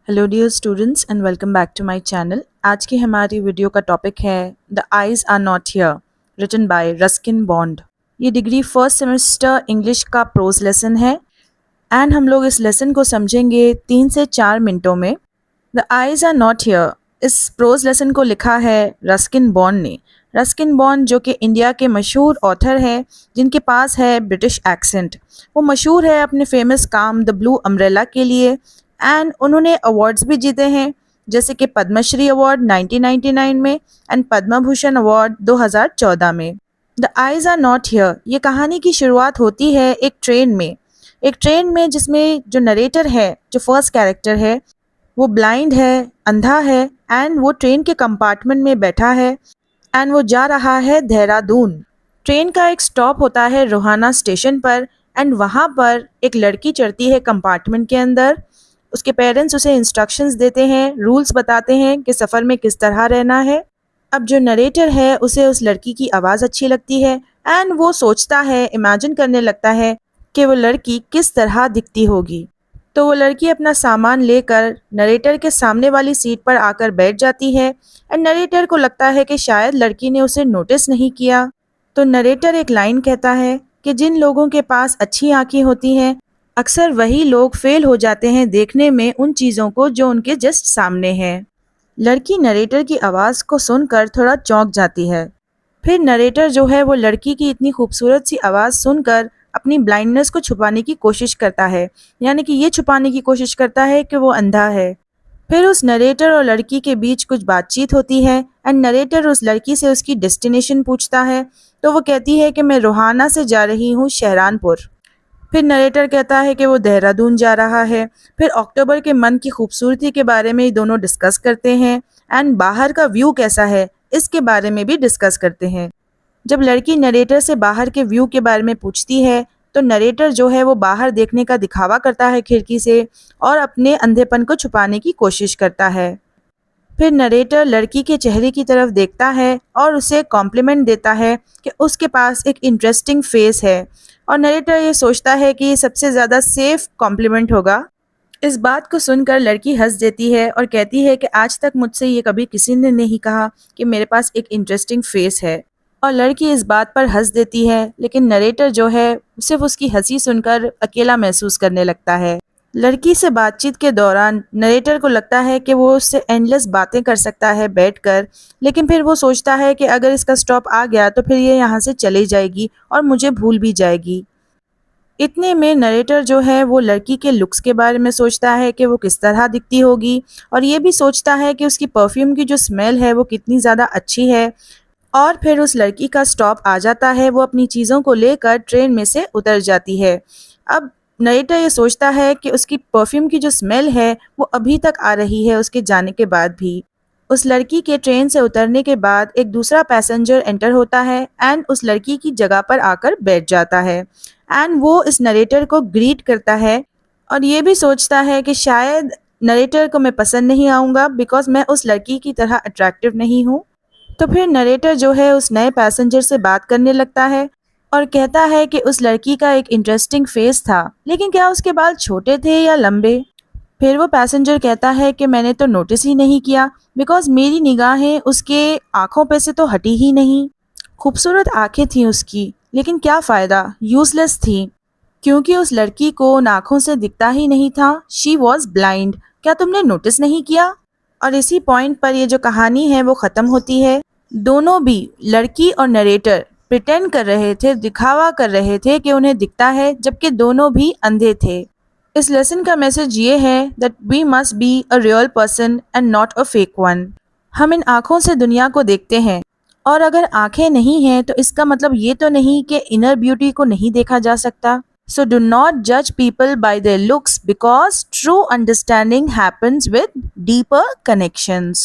Hello dear students and welcome back to my channel. आज की हमारी वीडियो का टॉपिक है the eyes are not here, written by Ruskin Bond. ये degree first semester English का prose lesson है and हम लोग इस लेसन को समझेंगे 3 से 4 मिनटों में। The eyes are not here, इस प्रोज लेसन को लिखा है रस्किन बॉन्ड ने। रस्किन बॉन्ड जो कि इंडिया के मशहूर ऑथर है जिनके पास है ब्रिटिश एक्सेंट। वो मशहूर है अपने फेमस काम द ब्लू अम्ब्रेला के लिए एंड उन्होंने अवार्ड्स भी जीते हैं जैसे कि पद्मश्री अवार्ड 1999 में एंड पद्म भूषण अवार्ड 2014 में। The eyes are not here, ये कहानी की शुरुआत होती है एक ट्रेन में जिसमें जो नरेटर है, जो फर्स्ट कैरेक्टर है, वो ब्लाइंड है, अंधा है एंड वो ट्रेन के कंपार्टमेंट में बैठा है एंड वो जा रहा है देहरादून। ट्रेन का एक स्टॉप होता है रोहाना स्टेशन पर एंड वहाँ पर एक लड़की चढ़ती है कंपार्टमेंट के अंदर। उसके पेरेंट्स उसे इंस्ट्रक्शंस देते हैं, रूल्स बताते हैं कि सफ़र में किस तरह रहना है। अब जो नरेटर है उसे उस लड़की की आवाज़ अच्छी लगती है एंड वो सोचता है, इमेजिन करने लगता है कि वो लड़की किस तरह दिखती होगी। तो वो लड़की अपना सामान लेकर नरेटर के सामने वाली सीट पर आकर बैठ जाती है एंड नरेटर को लगता है कि शायद लड़की ने उसे नोटिस नहीं किया। तो नरेटर एक लाइन कहता है कि जिन लोगों के पास अच्छी आंखें होती हैं अक्सर वही लोग फेल हो जाते हैं देखने में उन चीज़ों को जो उनके जस्ट सामने हैं। लड़की नरेटर की आवाज़ को सुनकर थोड़ा चौंक जाती है। फिर नरेटर जो है वो लड़की की इतनी खूबसूरत सी आवाज़ सुनकर अपनी ब्लाइंडनेस को छुपाने की कोशिश करता है, यानी कि ये छुपाने की कोशिश करता है कि वो अंधा है। फिर उस नरेटर और लड़की के बीच कुछ बातचीत होती है एंड नरेटर उस लड़की से उसकी डेस्टिनेशन पूछता है। तो वो कहती है कि मैं रोहाना से जा रही हूँ शहरानपुर। फिर नरेटर कहता है कि वो देहरादून जा रहा है। फिर अक्टूबर के मंथ की खूबसूरती के बारे में दोनों डिस्कस करते हैं एंड बाहर का व्यू कैसा है इसके बारे में भी डिस्कस करते हैं। जब लड़की नरेटर से बाहर के व्यू के बारे में पूछती है तो नरेटर जो है वो बाहर देखने का दिखावा करता है खिड़की से और अपने अंधेपन को छुपाने की कोशिश करता है। फिर नरेटर लड़की के चेहरे की तरफ देखता है और उसे कॉम्प्लीमेंट देता है कि उसके पास एक इंटरेस्टिंग फेस है और नरेटर ये सोचता है कि ये सबसे ज़्यादा सेफ कॉम्प्लीमेंट होगा। इस बात को सुनकर लड़की हंस देती है और कहती है कि आज तक मुझसे ये कभी किसी ने नहीं कहा कि मेरे पास एक इंटरेस्टिंग फेस है। और लड़की इस बात पर हंस देती है, लेकिन नरेटर जो है सिर्फ उसकी हंसी सुनकर अकेला महसूस करने लगता है। लड़की से बातचीत के दौरान नरेटर को लगता है कि वो उससे एंडलेस बातें कर सकता है बैठकर, लेकिन फिर वो सोचता है कि अगर इसका स्टॉप आ गया तो फिर ये यहाँ से चली जाएगी और मुझे भूल भी जाएगी। इतने में नरेटर जो है वो लड़की के लुक्स के बारे में सोचता है कि वो किस तरह दिखती होगी और ये भी सोचता है कि उसकी परफ्यूम की जो स्मेल है वो कितनी ज़्यादा अच्छी है। और फिर उस लड़की का स्टॉप आ जाता है, वो अपनी चीज़ों को लेकर ट्रेन में से उतर जाती है। अब नरेटर ये सोचता है कि उसकी परफ्यूम की जो स्मेल है वो अभी तक आ रही है उसके जाने के बाद भी। उस लड़की के ट्रेन से उतरने के बाद एक दूसरा पैसेंजर एंटर होता है एंड उस लड़की की जगह पर आकर बैठ जाता है एंड वो इस नरेटर को ग्रीट करता है और ये भी सोचता है कि शायद नरेटर को मैं पसंद नहीं आऊँगा बिकॉज मैं उस लड़की की तरह अट्रैक्टिव नहीं हूँ। तो फिर नरेटर जो है उस नए पैसेंजर से बात करने लगता है और कहता है कि उस लड़की का एक इंटरेस्टिंग फेस था, लेकिन क्या उसके बाल छोटे थे या लंबे। फिर वो पैसेंजर कहता है कि मैंने तो नोटिस ही नहीं किया बिकॉज मेरी निगाहें उसके आँखों पे से तो हटी ही नहीं। खूबसूरत आंखें थी उसकी, लेकिन क्या फ़ायदा, यूजलेस थी क्योंकि उस लड़की को उन आँखों से दिखता ही नहीं था। शी वॉज ब्लाइंड, क्या तुमने नोटिस नहीं किया। और इसी पॉइंट पर ये जो कहानी है वो ख़त्म होती है। दोनों भी, लड़की और नरेटर, प्रिटेंड कर रहे थे, दिखावा कर रहे थे कि उन्हें दिखता है, जबकि दोनों भी अंधे थे। इस लेसन का मैसेज ये है that we must be a real person and not a fake one. हम इन आँखों से दुनिया को देखते हैं और अगर आँखें नहीं हैं तो इसका मतलब ये तो नहीं कि इनर ब्यूटी को नहीं देखा जा सकता। So do not judge people by their looks because true understanding happens with deeper connections.